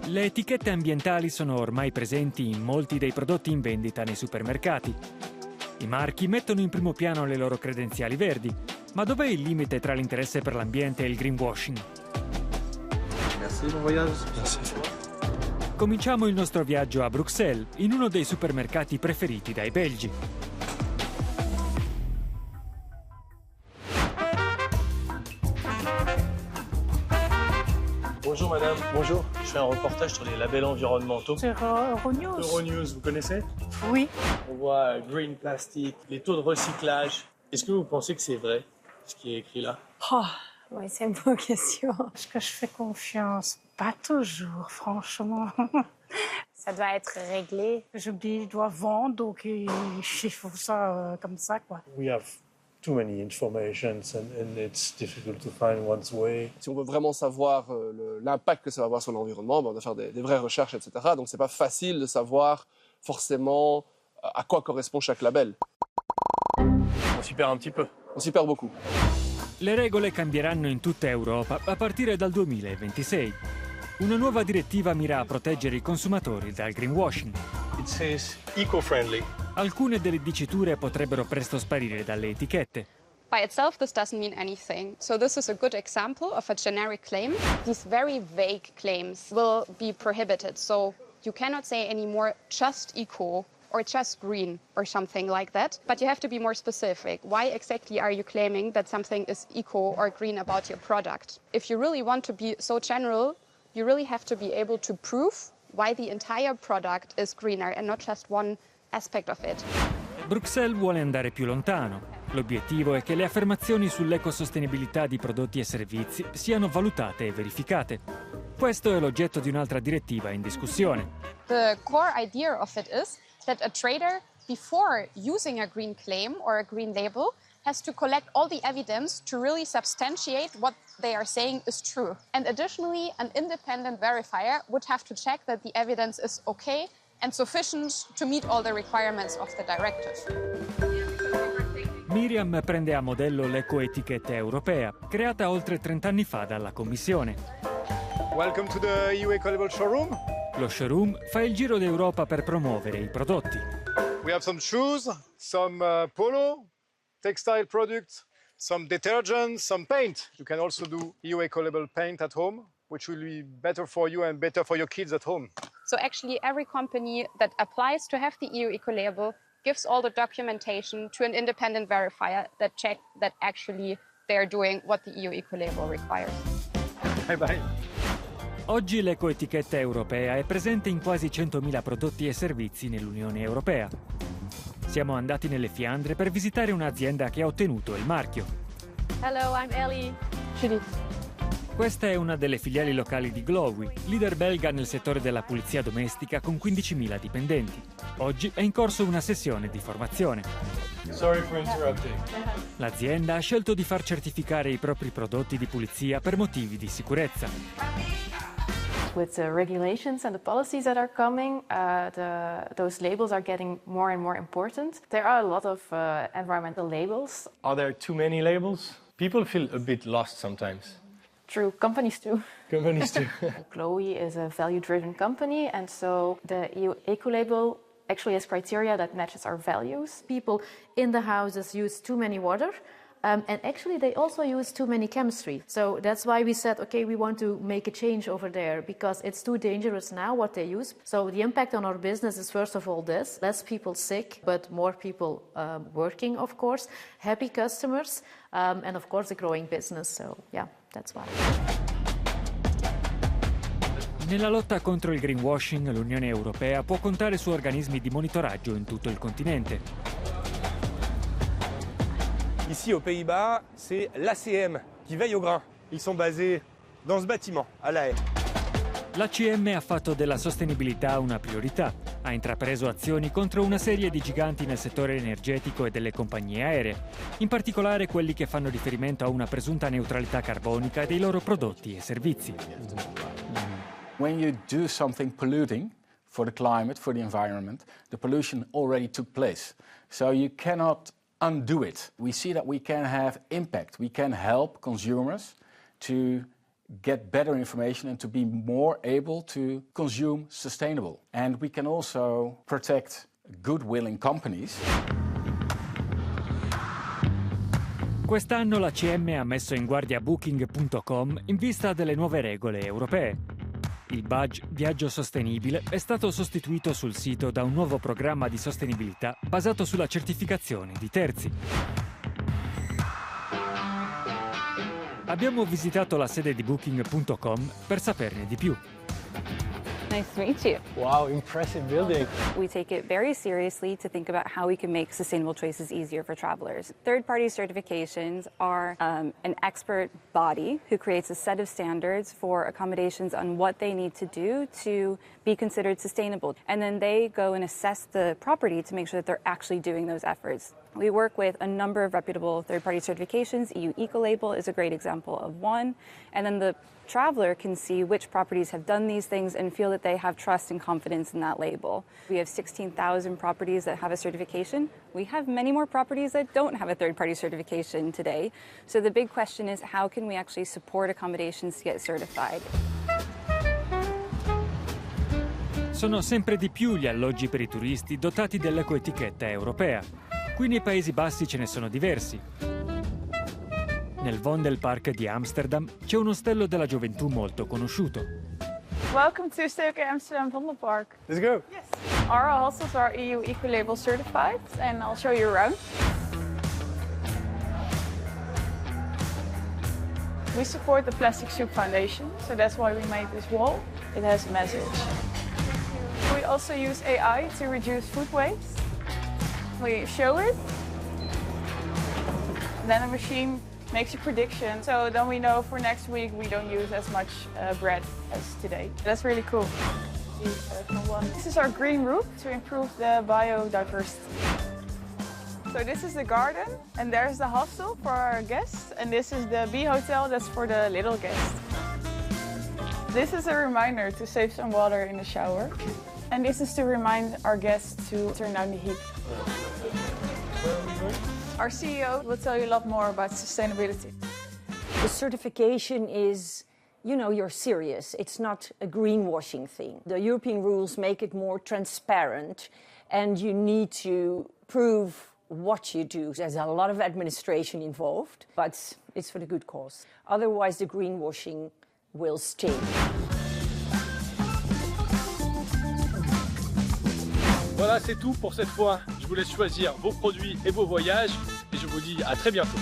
Le etichette ambientali sono ormai presenti in molti dei prodotti in vendita nei supermercati. I marchi mettono in primo piano le loro credenziali verdi, ma dov'è il limite tra l'interesse per l'ambiente e il greenwashing? Merci, buon voyage. Merci. Cominciamo il nostro viaggio a Bruxelles, in uno dei supermercati preferiti dai belgi. Bonjour madame. Bonjour. Je fais un reportage sur les labels environnementaux. Sur Euronews. Euronews, vous connaissez? Oui. On voit green plastic, les taux de recyclage. Est-ce que vous pensez que c'est vrai, ce qui est écrit là? Oh, oui, c'est une bonne question. Est-ce que je fais confiance? Pas toujours, franchement. Ça doit être réglé. Je me dis, je dois vendre, donc il faut ça comme ça, quoi. We have too many informations and it's difficult to find one's way. Si on veut vraiment savoir l'impact que ça va avoir sur l'environnement, on doit faire des vraies recherches, etc. Donc c'est pas facile de savoir forcément à quoi correspond chaque label. On s'y perd un petit peu. On s'y perd beaucoup. Le regole cambieranno in tutta Europa a partire dal 2026. Una nuova direttiva mira a proteggere i consumatori dal greenwashing. It says eco-friendly. Alcune delle diciture potrebbero presto sparire dalle etichette. By itself, this doesn't mean anything. So this is a good example of a generic claim. These very vague claims will be prohibited. So you cannot say anymore just eco or just green or something like that. But you have to be more specific. Why exactly are you claiming that something is eco or green about your product? If you really want to be so general, you really have to be able to prove why the entire product is greener and not just one aspect of it. Bruxelles vuole andare più lontano. L'obiettivo è che le affermazioni sull'ecosostenibilità di prodotti e servizi siano valutate e verificate. Questo è l'oggetto di un'altra direttiva in discussione. The core idea of it is that a trader, before using a green claim or a green label, has to collect all the evidence to really substantiate what they are saying is true. And additionally, an independent verifier would have to check that the evidence is okay and sufficient to meet all the requirements of the directive. Miriam prende a modello l'ecoetichetta europea, creata oltre 30 anni fa dalla Commissione. Welcome to the EU Ecolabel showroom. Lo showroom fa il giro d'Europa per promuovere i prodotti. We have some shoes, some polo, textile products, some detergents, some paint. You can also do EU Ecolabel paint at home, which will be better for you and better for your kids at home. So actually every company that applies to have the EU Ecolabel gives all the documentation to an independent verifier that check that actually they're doing what the EU Ecolabel requires. Bye bye. Oggi l'ecoetichetta europea è presente in quasi 100.000 prodotti e servizi nell'Unione Europea. Siamo andati nelle Fiandre per visitare un'azienda che ha ottenuto il marchio. Hello, I'm Ellie. Judith. Questa è una delle filiali locali di Glowy, leader belga nel settore della pulizia domestica con 15.000 dipendenti. Oggi è in corso una sessione di formazione. Sorry for interrupting. L'azienda ha scelto di far certificare i propri prodotti di pulizia per motivi di sicurezza. With the regulations and the policies that are coming, those labels are getting more and more important. There are a lot of environmental labels. Are there too many labels? People feel a bit lost sometimes. True, companies too. Companies too. Chloe is a value-driven company, and so the EU Ecolabel actually has criteria that matches our values. People in the houses use too many water, and actually they also use too many chemistry. So that's why we said, okay, we want to make a change over there because it's too dangerous now what they use. So the impact on our business is first of all this, less people sick, but more people working, of course, happy customers, and of course a growing business. So yeah, that's why. Nella lotta contro il greenwashing, l'Unione Europea può contare su organismi di monitoraggio in tutto il continente. Ici aux Pays-Bas, c'est l'ACM qui veille au grain. Ils sont basés dans ce bâtiment, à La Haye. L'ACM ha fatto della sostenibilità una priorità. Ha intrapreso azioni contro una serie di giganti nel settore energetico e delle compagnie aeree, in particolare quelli che fanno riferimento a una presunta neutralità carbonica dei loro prodotti e servizi. When you do something polluting for the climate, for the environment, the pollution already took place. So you cannot undo it. We see that we can have impact. We can help consumers to get better information and to be more able to consume sustainable. And we can also protect good-willing companies. Quest'anno l'ACM ha messo in guardia Booking.com in vista delle nuove regole europee. Il badge Viaggio Sostenibile è stato sostituito sul sito da un nuovo programma di sostenibilità basato sulla certificazione di terzi. Abbiamo visitato la sede di Booking.com per saperne di più. Nice to meet you. Wow, impressive building. We take it very seriously to think about how we can make sustainable choices easier for travelers. Third-party certifications are an expert body who creates a set of standards for accommodations on what they need to do to be considered sustainable. And then they go and assess the property to make sure that they're actually doing those efforts. We work with a number of reputable third-party certifications. EU Ecolabel is a great example of one. And then the traveler can see which properties have done these things and feel that they have trust and confidence in that label. We have 16,000 properties that have a certification. We have many more properties that don't have a third-party certification today. So the big question is, how can we actually support accommodations to get certified? Sono sempre di più gli alloggi per i turisti dotati dell'ecoetichetta europea. Qui nei Paesi Bassi ce ne sono diversi. Nel Vondelpark di Amsterdam c'è un ostello della gioventù molto conosciuto. Welcome to Stay OK Amsterdam Vondelpark. Let's go. Yes. Our hostels are EU Ecolabel certified, and I'll show you around. We support the Plastic Soup Foundation, so that's why we made this wall. It has a message. We also use AI to reduce food waste. We show it, then a machine makes a prediction, so then we know for next week we don't use as much bread as today. That's really cool. This is our green roof to improve the biodiversity. So this is the garden, and there's the hostel for our guests, and this is the bee hotel that's for the little guests. This is a reminder to save some water in the shower, and this is to remind our guests to turn down the heat. Our CEO will tell you a lot more about sustainability. The certification is, you know, you're serious. It's not a greenwashing thing. The European rules make it more transparent, and you need to prove what you do. There's a lot of administration involved, but it's for the good cause. Otherwise, the greenwashing will stay. Voilà, c'est tout pour cette fois. Je vous laisse choisir vos produits et vos voyages et je vous dis à très bientôt.